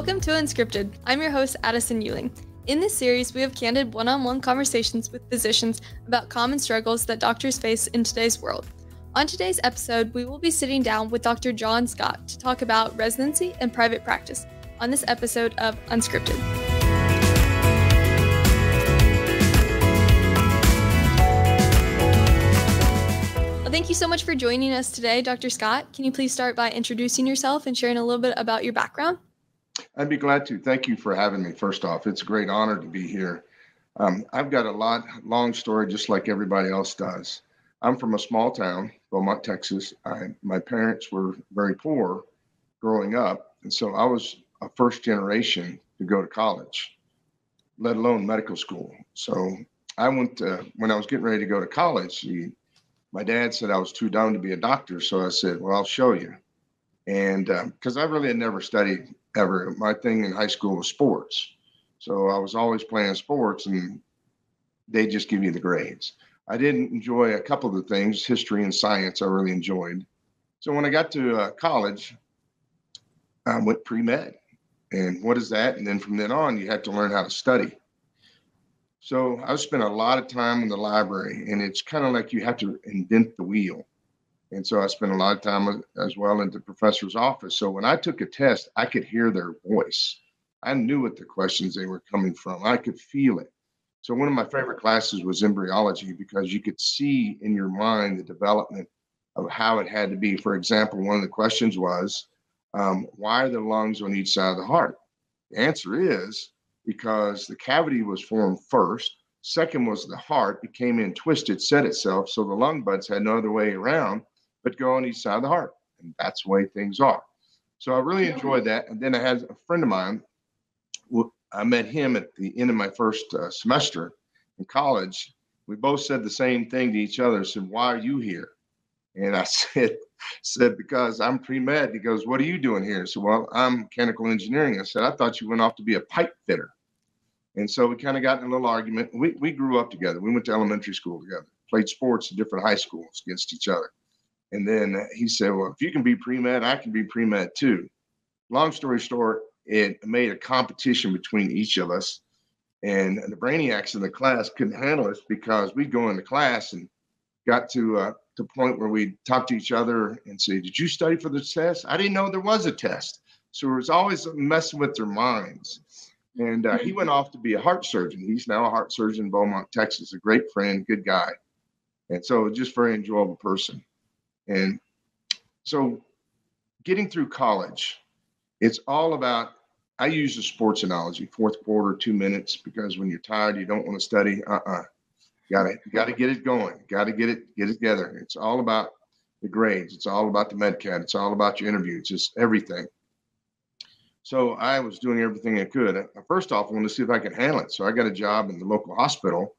Welcome to Unscripted. I'm your host, Addison Ewing. In this series, we have candid one-on-one conversations with physicians about common struggles that doctors face in today's world. On today's episode, we will be sitting down with Dr. John Scott to talk about residency and private practice on this episode of Unscripted. Well, thank you so much for joining us today, Dr. Scott. Can you please start by introducing yourself and sharing a little bit about your background? I'd be glad to. Thank you for having me. First off, it's a great honor to be here. I've got a long story, just like everybody else does. I'm from a small town, Beaumont, Texas. My parents were very poor growing up, and so I was a first generation to go to college, let alone medical school. So I went when I was getting ready to go to college. My dad said I was too dumb to be a doctor, so I said, "Well, I'll show you." And because I really had never studied ever, my thing in high school was sports. So I was always playing sports and they just give you the grades. I didn't enjoy a couple of the things, history and science, I really enjoyed. So when I got to college, I went pre-med. And what is that? And then from then on, you had to learn how to study. So I spent a lot of time in the library, and it's kind of like you have to invent the wheel. And so I spent a lot of time as well in the professor's office. So when I took a test, I could hear their voice. I knew what the questions they were coming from. I could feel it. So one of my favorite classes was embryology because you could see in your mind the development of how it had to be. For example, one of the questions was, why are the lungs on each side of the heart? The answer is because the cavity was formed first. Second was the heart. It came in twisted, set itself. So the lung buds had no other way around but go on each side of the heart. And that's the way things are. So I really enjoyed that. And then I had a friend of mine. I met him at the end of my first semester in college. We both said the same thing to each other. Said, "Why are you here?" And I said, "Because I'm pre-med." He goes, "What are you doing here?" I said, "Well, I'm mechanical engineering." I said, "I thought you went off to be a pipe fitter." And so we kind of got in a little argument. We grew up together. We went to elementary school together, played sports in different high schools against each other. And then he said, "Well, if you can be pre-med, I can be pre-med too." Long story short, it made a competition between each of us. And the brainiacs in the class couldn't handle us because we'd go into class and got to the point where we'd talk to each other and say, "Did you study for this test?" I didn't know there was a test. So it was always messing with their minds. And he went off to be a heart surgeon. He's now a heart surgeon in Beaumont, Texas, a great friend, good guy. And so just very enjoyable person. And so getting through college, it's all about, I use a sports analogy, fourth quarter, 2 minutes, because when you're tired, you don't want to study. You gotta get it going. Got to get it together. It's all about the grades. It's all about the MedCat. It's all about your interview. It's just everything. So I was doing everything I could. First off, I wanted to see if I could handle it. So I got a job in the local hospital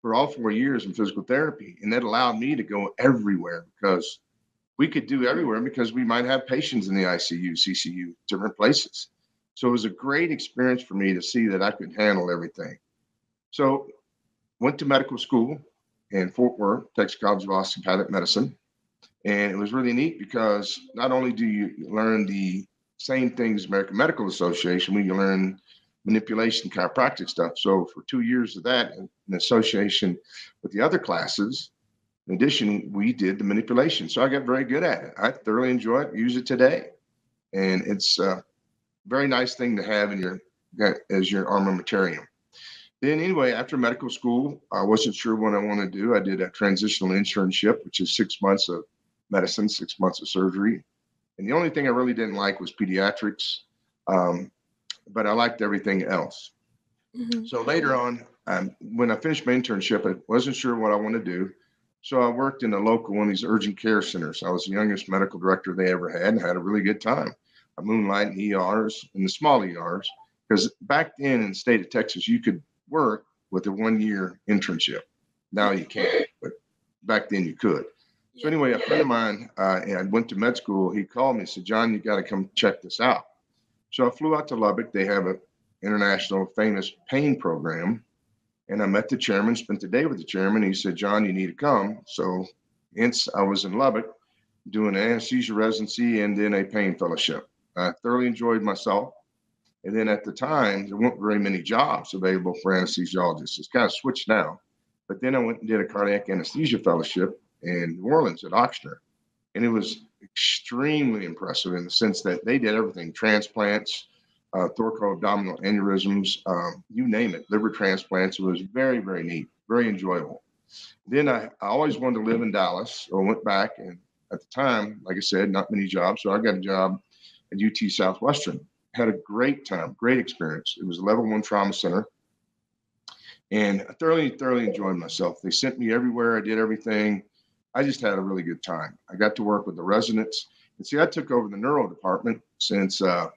for all 4 years in physical therapy. And that allowed me to go everywhere because we could do everywhere because we might have patients in the ICU, CCU, different places. So it was a great experience for me to see that I could handle everything. So went to medical school in Fort Worth, Texas College of Osteopathic Medicine. And it was really neat because not only do you learn the same things American Medical Association, when you learn manipulation, chiropractic stuff. So for 2 years of that in association with the other classes, in addition, we did the manipulation. So I got very good at it. I thoroughly enjoy it, use it today. And it's a very nice thing to have in as your armamentarium. Then anyway, after medical school, I wasn't sure what I wanted to do. I did a transitional internship, which is 6 months of medicine, 6 months of surgery. And the only thing I really didn't like was pediatrics. But I liked everything else. Mm-hmm. So later on, when I finished my internship, I wasn't sure what I wanted to do. So I worked in a local one of these urgent care centers. I was the youngest medical director they ever had and had a really good time. I moonlight in ERs, in the small ERs, because back then in the state of Texas, you could work with a 1 year internship. Now you can't, but back then you could. So anyway, a friend of mine, I went to med school. He called me and said, "John, you got to come check this out." So I flew out to Lubbock. They have an international famous pain program. And I met the chairman, spent the day with the chairman. He said, "John, you need to come." So hence I was in Lubbock doing an anesthesia residency and then a pain fellowship. I thoroughly enjoyed myself. And then at the time, there weren't very many jobs available for anesthesiologists. It's kind of switched now. But then I went and did a cardiac anesthesia fellowship in New Orleans at Ochsner. And it was extremely impressive in the sense that they did everything: transplants, thoracoabdominal aneurysms, you name it, liver transplants. It was very, very neat, very enjoyable. Then I always wanted to live in Dallas, so I went back. And at the time, like I said, not many jobs. So I got a job at UT Southwestern. Had a great time, great experience. It was a level 1 trauma center. And I thoroughly enjoyed myself. They sent me everywhere. I did everything. I just had a really good time. I got to work with the residents. And see, I took over the neuro department since the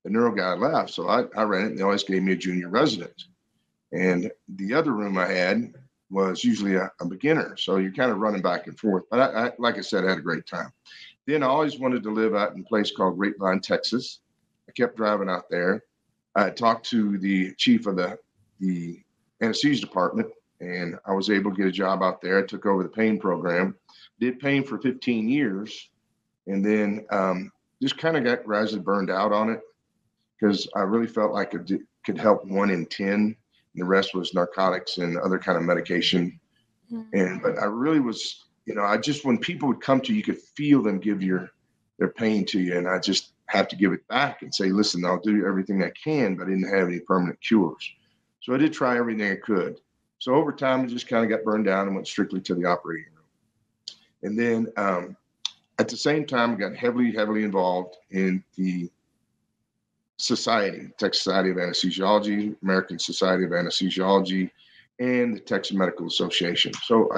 neuro guy left. So I ran it, and they always gave me a junior resident. And the other room I had was usually a beginner. So you're kind of running back and forth. But I, like I said, I had a great time. Then I always wanted to live out in a place called Grapevine, Texas. I kept driving out there. I talked to the chief of the anesthesia department, and I was able to get a job out there. I took over the pain program, did pain for 15 years, and then just kind of got gradually burned out on it because I really felt like it could help 1 in 10, and the rest was narcotics and other kind of medication. But I really was, I just, when people would come to you, you could feel them give their pain to you, and I just have to give it back and say, listen, I'll do everything I can, but I didn't have any permanent cures. So I did try everything I could. So over time, I just kind of got burned down and went strictly to the operating room. And then at the same time, I got heavily involved in the society, Texas Society of Anesthesiology, American Society of Anesthesiology, and the Texas Medical Association. So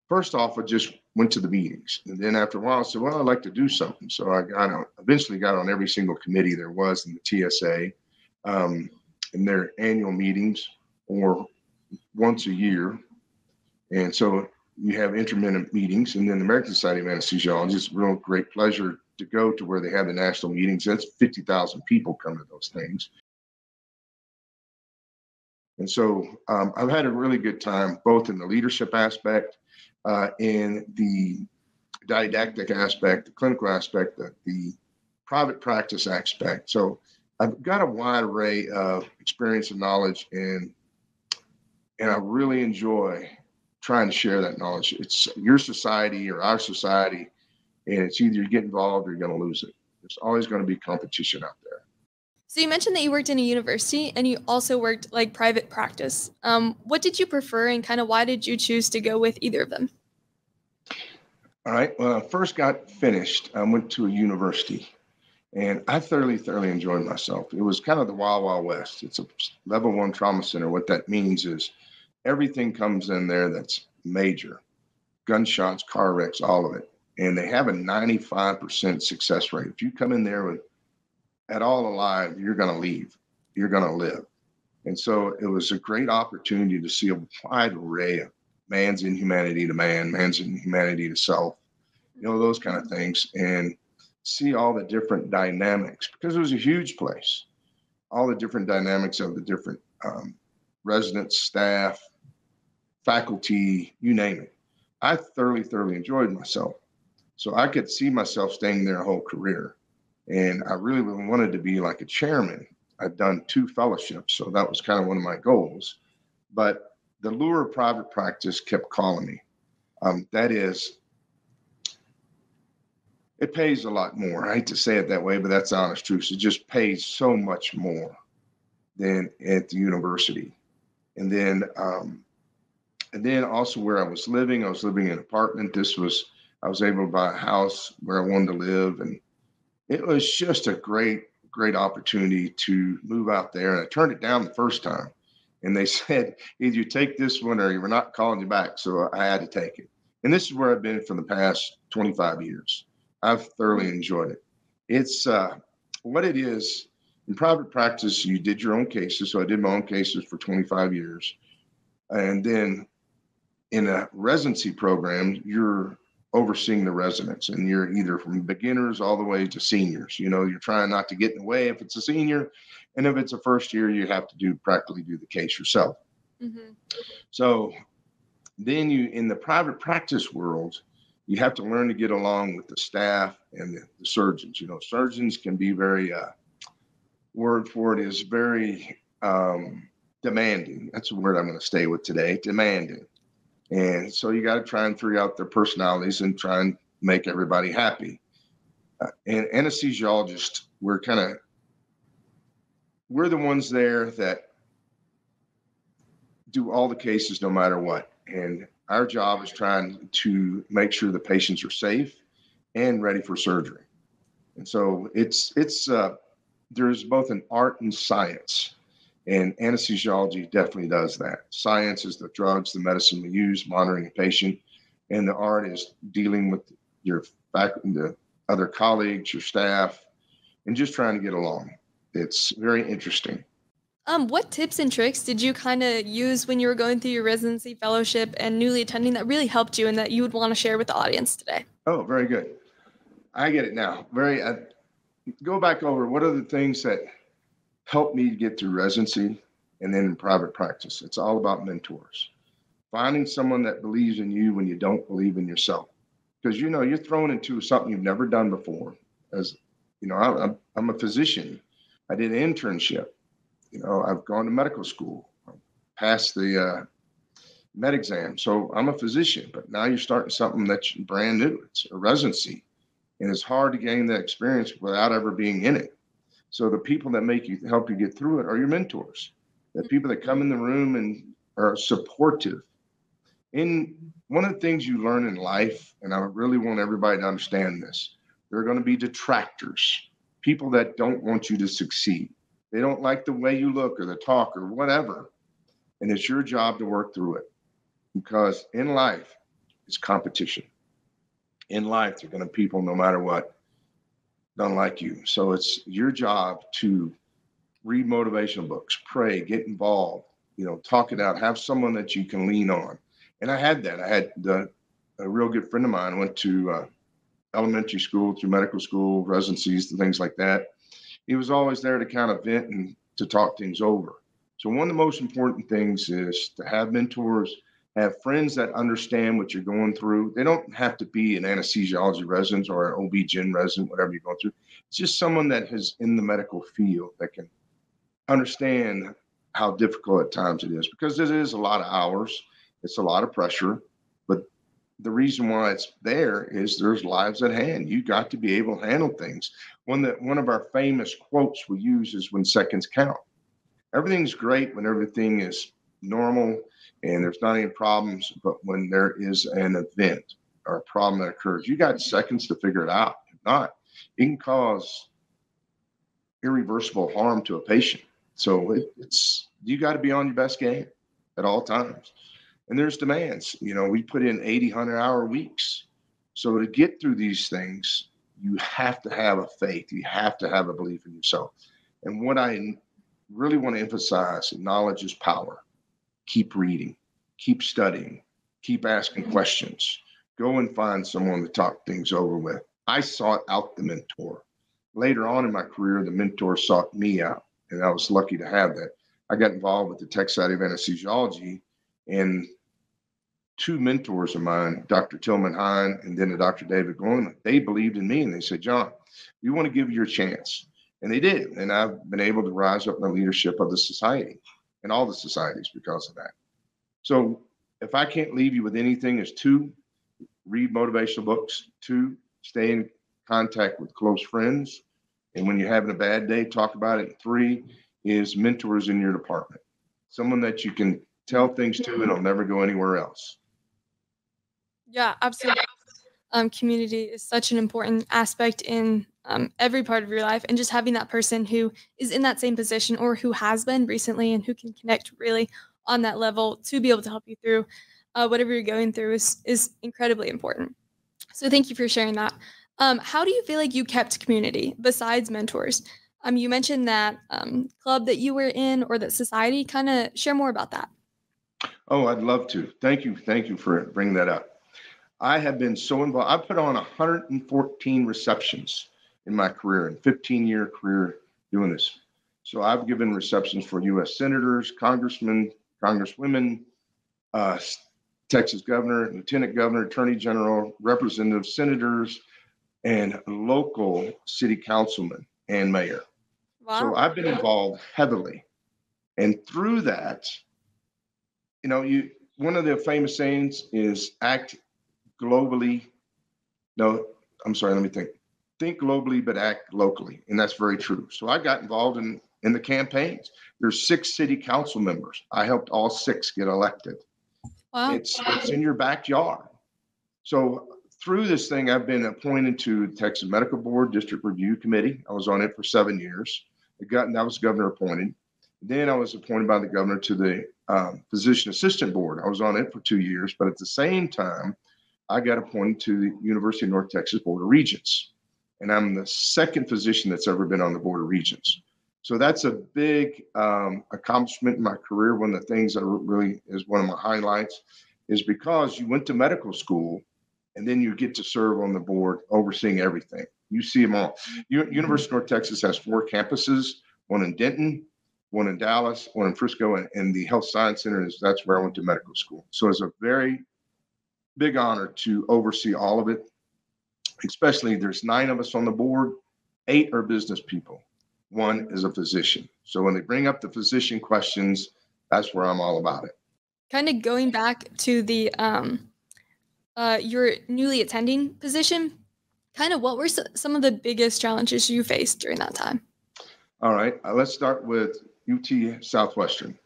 first off, I just went to the meetings. And then after a while, I said, well, I'd like to do something. So I eventually got on every single committee there was in the TSA, in their annual meetings or once a year. And so you have intermittent meetings. And then the American Society of Anesthesiology, it's a real great pleasure to go to where they have the national meetings. That's 50,000 people come to those things. And so I've had a really good time, both in the leadership aspect, in the didactic aspect, the clinical aspect, the private practice aspect. So I've got a wide array of experience and knowledge, and I really enjoy trying to share that knowledge. It's your society or our society, and it's either you get involved or you're going to lose it. There's always going to be competition out there. So you mentioned that you worked in a university and you also worked like private practice. What did you prefer, and kind of why did you choose to go with either of them? All right. When I first got finished, I went to a university, and I thoroughly enjoyed myself. It was kind of the Wild Wild West. It's a level 1 trauma center. What that means is everything comes in there that's major: gunshots, car wrecks, all of it. And they have a 95% success rate. If you come in there at all alive, you're going to leave. You're going to live. And so it was a great opportunity to see a wide array of man's inhumanity to man, man's inhumanity to self, those kind of things, and see all the different dynamics, because it was a huge place, all the different dynamics of the different residents, staff, faculty, you name it. I thoroughly enjoyed myself. So I could see myself staying there a whole career. And I really wanted to be like a chairman. I'd done 2 fellowships, so that was kind of one of my goals. But the lure of private practice kept calling me. That is, it pays a lot more. I hate to say it that way, but that's the honest truth. It just pays so much more than at the university. And then also where I was living in an apartment. I was able to buy a house where I wanted to live, and it was just a great opportunity to move out there. And I turned it down the first time, and they said, either you take this one or we're not calling you back. So I had to take it. And this is where I've been for the past 25 years. I've thoroughly enjoyed it. It's what it is. In private practice, you did your own cases. So I did my own cases for 25 years. And then in a residency program, you're overseeing the residents, and you're either from beginners all the way to seniors. You're trying not to get in the way if it's a senior, and if it's a first year, you have to practically do the case yourself. Mm-hmm. So then in the private practice world, you have to learn to get along with the staff and the surgeons. Surgeons can be very word for it is very demanding. That's a word I'm going to stay with today, demanding. And so you got to try and figure out their personalities and try and make everybody happy. And anesthesiologists, we're the ones there that do all the cases no matter what. And our job is trying to make sure the patients are safe and ready for surgery. And so there's both an art and science, and anesthesiology definitely does that. Science is the drugs, the medicine we use, monitoring the patient, and the art is dealing with the other colleagues, your staff, and just trying to get along. It's very interesting. What tips and tricks did you kind of use when you were going through your residency, fellowship, and newly attending that really helped you and that you would want to share with the audience today? Oh, very good. I get it now. Go back over what are the things that helped me get through residency and then in private practice. It's all about mentors. Finding someone that believes in you when you don't believe in yourself. Because you're thrown into something you've never done before. As I'm a physician. I did an internship. I've gone to medical school, passed the med exam. So I'm a physician, but now you're starting something that's brand new. It's a residency. And it's hard to gain that experience without ever being in it. So the people that help you get through it are your mentors. The people that come in the room and are supportive. And one of the things you learn in life, and I really want everybody to understand this, there are going to be detractors, people that don't want you to succeed. They don't like the way you look or the talk or whatever. And it's your job to work through it, because in life, it's competition. In life, there are going to be people, no matter what, don't like you. So it's your job to read motivational books, pray, get involved, talk it out, have someone that you can lean on. And I had that. I had a real good friend of mine went to elementary school, through medical school, residencies, and things like that. He was always there to kind of vent and to talk things over. So one of the most important things is to have mentors, have friends that understand what you're going through. They don't have to be an anesthesiology resident or an OB-GYN resident, whatever you're going through. It's just someone that is in the medical field that can understand how difficult at times it is, because it is a lot of hours. It's a lot of pressure. But the reason why it's there is there's lives at hand. You got to be able to handle things. One of our famous quotes we use is when seconds count. Everything's great when everything is normal and there's not any problems, but when there is an event or a problem that occurs, you got seconds to figure it out. If not, it can cause irreversible harm to a patient. So you got to be on your best game at all times. And there's demands. We put in 80, 100-hour weeks. So to get through these things, you have to have a faith. You have to have a belief in yourself. And what I really want to emphasize, knowledge is power. Keep reading, keep studying, keep asking questions. Go and find someone to talk things over with. I sought out the mentor. Later on in my career, the mentor sought me out, and I was lucky to have that. I got involved with the Tech Society of Anesthesiology, and two mentors of mine, Dr. Tillman Hine and then Dr. David Gorman, they believed in me, and they said, John, we want to give you a chance. And they did. And I've been able to rise up in the leadership of the society and all the societies because of that. So if I can't leave you with anything, is 2, read motivational books. 2, stay in contact with close friends. And when you're having a bad day, talk about it. 3 is mentors in your department. Someone that you can tell things to and it'll never go anywhere else. Yeah, absolutely. Community is such an important aspect in every part of your life, and just having that person who is in that same position or who has been recently and who can connect really on that level to be able to help you through whatever you're going through is incredibly important. So thank you for sharing that. How do you feel like you kept community besides mentors? You mentioned that club that you were in or that society. Kind of share more about that. Oh, I'd love to. Thank you. Thank you for bringing that up. I have been so involved. I put on 114 receptions in my career, in 15-year career doing this. So I've given receptions for U.S. senators, congressmen, congresswomen, Texas governor, lieutenant governor, attorney general, representatives, senators, and local city councilmen and mayor. So Wow. I've been involved heavily. And through that, one of the famous sayings is act globally. No, I'm sorry, let me think. Think globally, but act locally. And that's very true. So I got involved in the campaigns. There's 6 city council members. I helped all 6 get elected. Wow. It's in your backyard. So through this thing, I've been appointed to the Texas Medical Board District Review Committee. I was on it for 7 years. That was governor appointed. Then I was appointed by the governor to the Physician Assistant Board. I was on it for 2 years, but at the same time, I got appointed to the University of North Texas Board of Regents. And I'm the second physician that's ever been on the Board of Regents. So that's a big accomplishment in my career. One of the things that really is one of my highlights is because you went to medical school and then you get to serve on the board overseeing everything. You see them all. University of North Texas has 4 campuses, one in Denton, one in Dallas, one in Frisco, and the Health Science Center that's where I went to medical school. So it's a very big honor to oversee all of it, especially there's 9 of us on the board, 8 are business people. 1 is a physician. So when they bring up the physician questions, that's where I'm all about it. Kind of going back to the your newly attending position, kind of what were some of the biggest challenges you faced during that time? All right, let's start with UT Southwestern.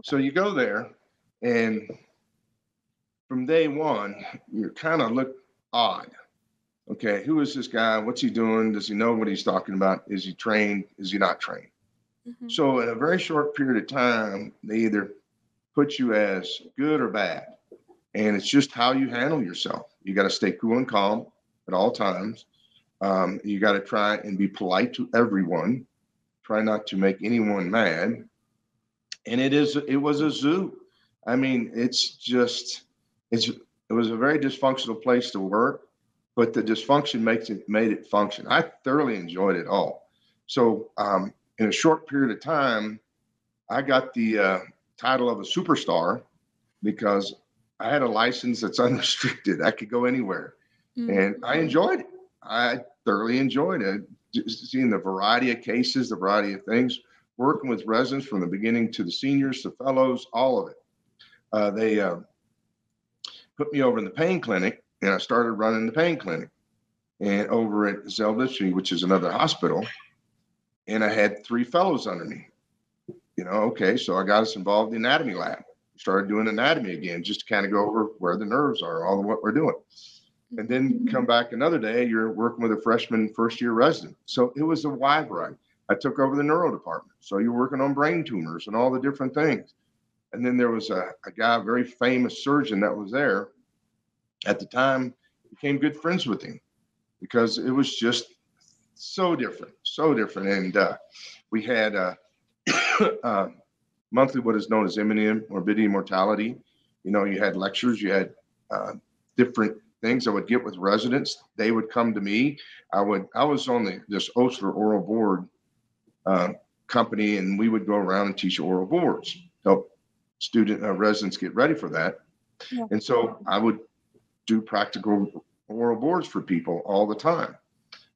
So you go there, and from day one, you kind of look odd. Okay, who is this guy? What's he doing? Does he know what he's talking about? Is he trained? Is he not trained? Mm-hmm. So in a very short period of time, they either put you as good or bad. And it's just how you handle yourself. You got to stay cool and calm at all times. You got to try and be polite to everyone. Try not to make anyone mad. And it was a zoo. I mean, it was a very dysfunctional place to work, but the dysfunction made it function. I thoroughly enjoyed it all. So in a short period of time, I got the title of a superstar because I had a license that's unrestricted. I could go anywhere. Mm-hmm. And I enjoyed it. I thoroughly enjoyed it. Just seeing the variety of cases, the variety of things, working with residents from the beginning to the seniors, the fellows, all of it. They put me over in the pain clinic, and I started running the pain clinic. And over at Zell District, which is another hospital, and I had 3 fellows under me. Okay, so I got us involved in the anatomy lab. Started doing anatomy again, just to kind of go over where the nerves are, all of what we're doing. And then come back another day, you're working with a freshman first-year resident. So it was a wide variety. I took over the neuro department. So you're working on brain tumors and all the different things. And then there was a guy, a very famous surgeon that was there at the time, became good friends with him because it was just so different. And we had monthly what is known as imminent morbidity and mortality. You had lectures, you had different things I would get with residents. They would come to me. I was on this Osler oral board company, and we would go around and teach oral boards, help residents get ready for that. Yeah. And so I would do practical oral boards for people all the time.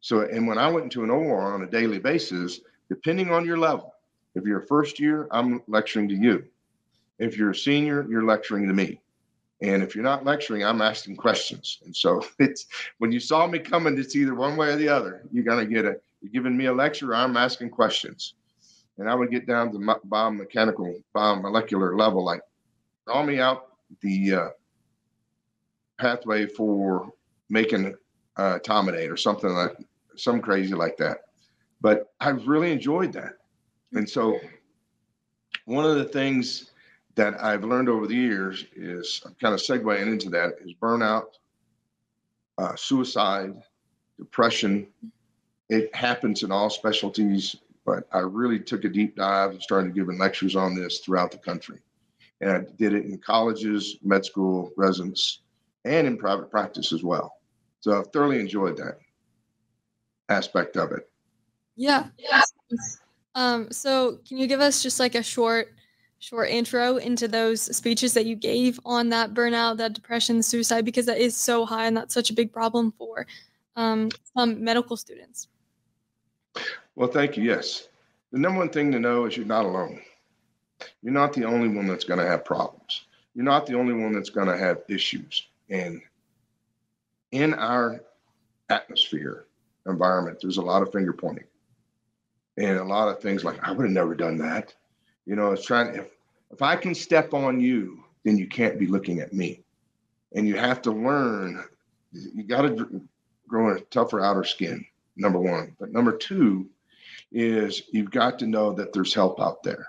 So, and when I went into an OR on a daily basis, depending on your level, if you're a first year, I'm lecturing to you. If you're a senior, you're lecturing to me. And if you're not lecturing, I'm asking questions. And so it's when you saw me coming, it's either one way or the other. You're you're giving me a lecture, or I'm asking questions. And I would get down to biomolecular level, like draw me out the pathway for making etomidate or some crazy like that. But I really enjoyed that. And so one of the things that I've learned over the years is, I'm kind of segueing into that, is burnout, suicide, depression. It happens in all specialties, but I really took a deep dive and started giving lectures on this throughout the country. And I did it in colleges, med school, residents, and in private practice as well. So I've thoroughly enjoyed that aspect of it. Yeah. So can you give us just like a short intro into those speeches that you gave on that burnout, that depression, suicide, because that is so high and that's such a big problem for some medical students? Well, thank you. Yes. The number one thing to know is you're not alone. You're not the only one that's going to have problems. You're not the only one that's going to have issues. And in our atmosphere, environment, there's a lot of finger pointing and a lot of things like, I would have never done that. It's trying, if I can step on you, then you can't be looking at me. And you have to learn, you got to grow a tougher outer skin, number one. But number two is you've got to know that there's help out there.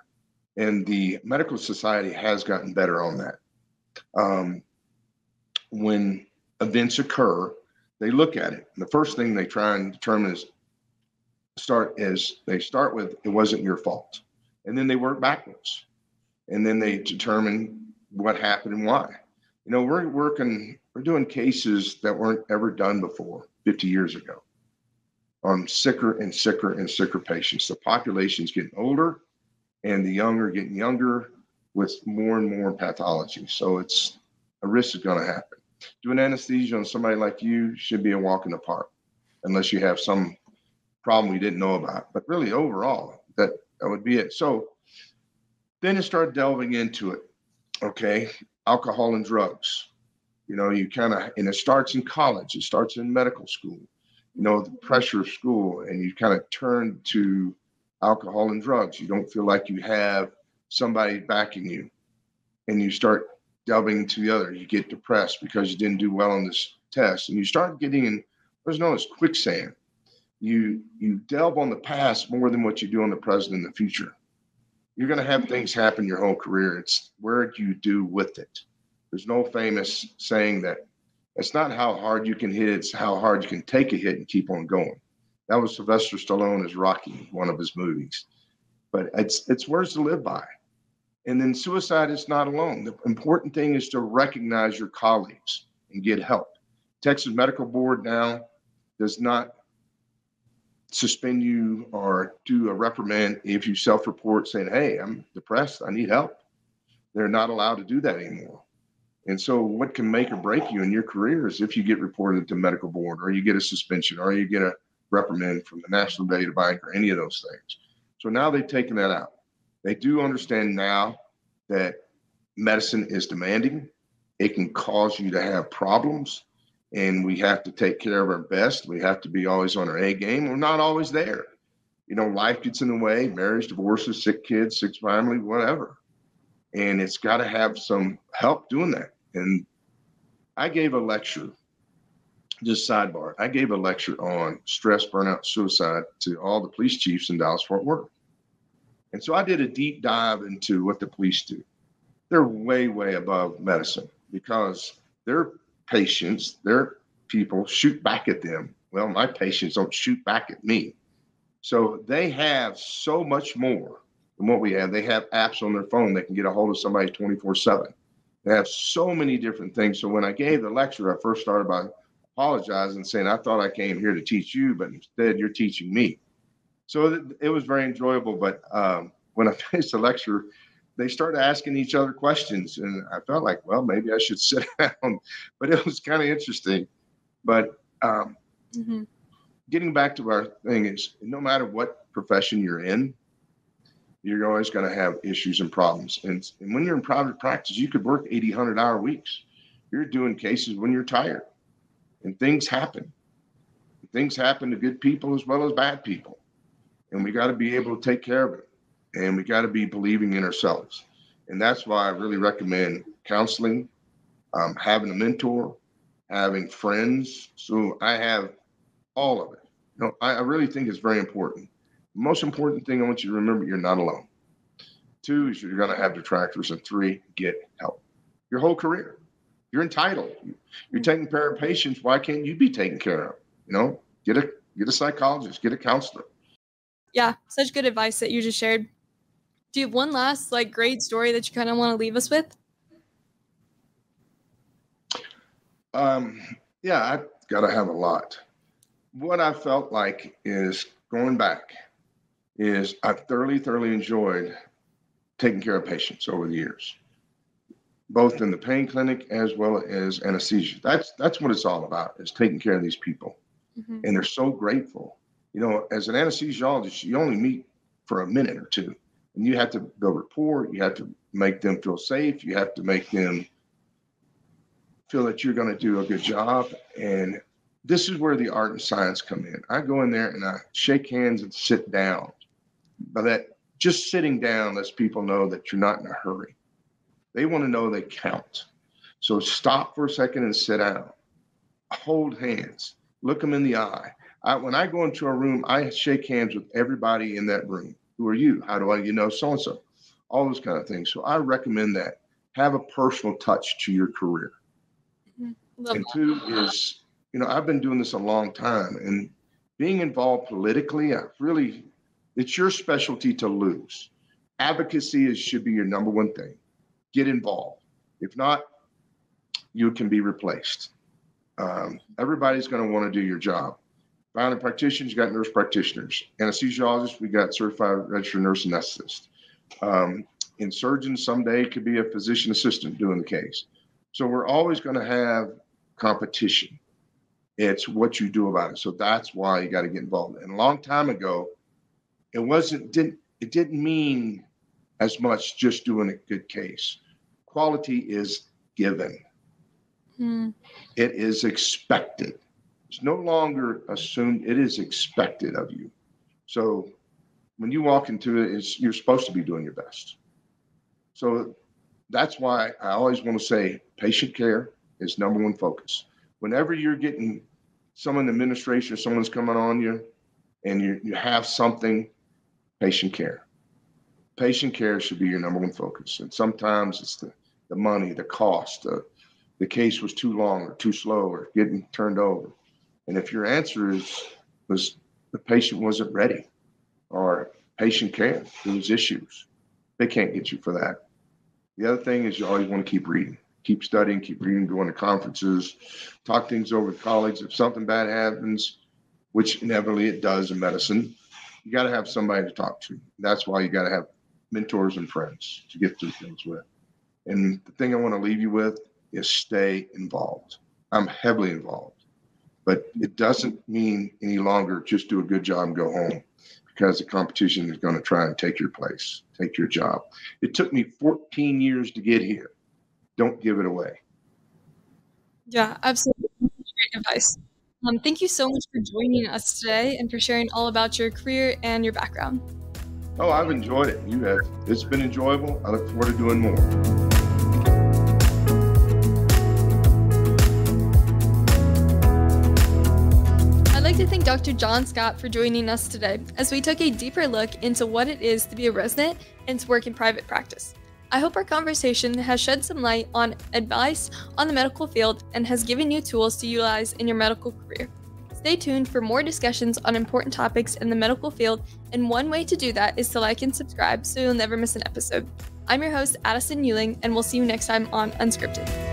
And the medical society has gotten better on that. When events occur, they look at it. And the first thing they try and determine they start with, it wasn't your fault. And then they work backwards. And then they determine what happened and why. We're doing cases that weren't ever done before 50 years ago on sicker and sicker and sicker patients. The population's getting older and the young are getting younger with more and more pathology. So it's a risk is going to happen. Doing anesthesia on somebody like you should be a walk in the park, unless you have some problem we didn't know about. But really, overall, that would be it. So then you start delving into it. Okay, alcohol and drugs. You kind of, and it starts in college. It starts in medical school. The pressure of school, and you kind of turn to alcohol and drugs. You don't feel like you have somebody backing you, and you start delving into the other. You get depressed because you didn't do well on this test, and you start getting in what's known as quicksand. You delve on the past more than what you do on the present and the future. You're going to have things happen your whole career. It's where you do with it. There's no famous saying that it's not how hard you can hit, it's how hard you can take a hit and keep on going. That was Sylvester Stallone as Rocky, one of his movies. But it's words to live by. And then suicide is not alone. The important thing is to recognize your colleagues and get help. Texas Medical Board now does not suspend you or do a reprimand if you self-report saying, hey, I'm depressed, I need help. They're not allowed to do that anymore. And so what can make or break you in your career is if you get reported to medical board, or you get a suspension, or you get a reprimand from the National Data Bank, or any of those things. So now they've taken that out. They do understand now that medicine is demanding. It can cause you to have problems, and we have to take care of our best. We have to be always on our A game. We're not always there. Life gets in the way, marriage, divorces, sick kids, sick family, whatever. And it's got to have some help doing that. And I gave a lecture, just sidebar, I gave a lecture on stress, burnout, suicide to all the police chiefs in Dallas-Fort Worth. And so I did a deep dive into what the police do. They're way, way above medicine because their patients, their people shoot back at them. Well, my patients don't shoot back at me. So they have so much more than what we have. They have apps on their phone. They can get a hold of somebody 24/7. They have so many different things. So when I gave the lecture, I first started by apologizing and saying, I thought I came here to teach you, but instead you're teaching me. So it was very enjoyable. But when I finished the lecture, they started asking each other questions. And I felt like, well, maybe I should sit down. But it was kind of interesting. But getting back to our thing is, no matter what profession you're in, you're always going to have issues and problems. And when you're in private practice, you could work 80, 100-hour weeks. You're doing cases when you're tired. And things happen. Things happen to good people as well as bad people. And we got to be able to take care of it. And we got to be believing in ourselves. And that's why I really recommend counseling, having a mentor, having friends. So I have all of it. I really think it's very important. The most important thing I want you to remember, you're not alone. 2 is you're going to have detractors. And 3, get help. Your whole career. You're entitled. You're taking care of patients. Why can't you be taken care of? Get a psychologist, get a counselor. Yeah, such good advice that you just shared. Do you have one last great story that you kind of want to leave us with? Yeah, I've got to have a lot. What I felt like is going back is I've thoroughly enjoyed taking care of patients over the years, both in the pain clinic as well as anesthesia. That's what it's all about, is taking care of these people. And they're so grateful. As an anesthesiologist, you only meet for a minute or two. And you have to build rapport. You have to make them feel safe. You have to make them feel that you're going to do a good job. And this is where the art and science come in. I go in there and I shake hands and sit down. By that, just sitting down lets people know that you're not in a hurry. They want to know they count. So stop for a second and sit down. Hold hands. Look them in the eye. When I go into a room, I shake hands with everybody in that room. Who are you? How do I, so-and-so? All those kind of things. So I recommend that. Have a personal touch to your career. And two is, I've been doing this a long time, and being involved politically, it's your specialty to lose. Advocacy should be your number one thing. Get involved. If not, you can be replaced. Everybody's going to want to do your job. Family practitioners, you got nurse practitioners. Anesthesiologists, we got certified registered nurse anesthetist. And surgeons someday could be a physician assistant doing the case. So we're always going to have competition. It's what you do about it. So that's why you got to get involved. And a long time ago, it didn't mean as much just doing a good case. Quality is given. It is expected. It's no longer assumed. It is expected of you. So when you walk into it, you're supposed to be doing your best. So that's why I always want to say patient care is number one focus. Whenever you're getting someone in the administration or someone's coming on you and you have something, patient care. Patient care should be your number one focus. And sometimes it's the money, the cost, the case was too long or too slow or getting turned over. And if your answer was the patient wasn't ready or patient care, there was issues, they can't get you for that. The other thing is you always want to keep reading, keep studying, keep reading, going to conferences, talk things over with colleagues. If something bad happens, which inevitably it does in medicine, you got to have somebody to talk to. That's why you got to have mentors and friends to get through things with. And the thing I want to leave you with is stay involved. I'm heavily involved, but it doesn't mean any longer just do a good job and go home, because the competition is going to try and take your place, take your job. It took me 14 years to get here. Don't give it away. Yeah, absolutely. Great advice. Thank you so much for joining us today and for sharing all about your career and your background. Oh, I've enjoyed it. You have. It's been enjoyable. I look forward to doing more. I'd like to thank Dr. John Scott for joining us today as we took a deeper look into what it is to be a resident and to work in private practice. I hope our conversation has shed some light on advice on the medical field and has given you tools to utilize in your medical career. Stay tuned for more discussions on important topics in the medical field, and one way to do that is to like and subscribe so you'll never miss an episode. I'm your host, Addison Ewing, and we'll see you next time on Unscripted.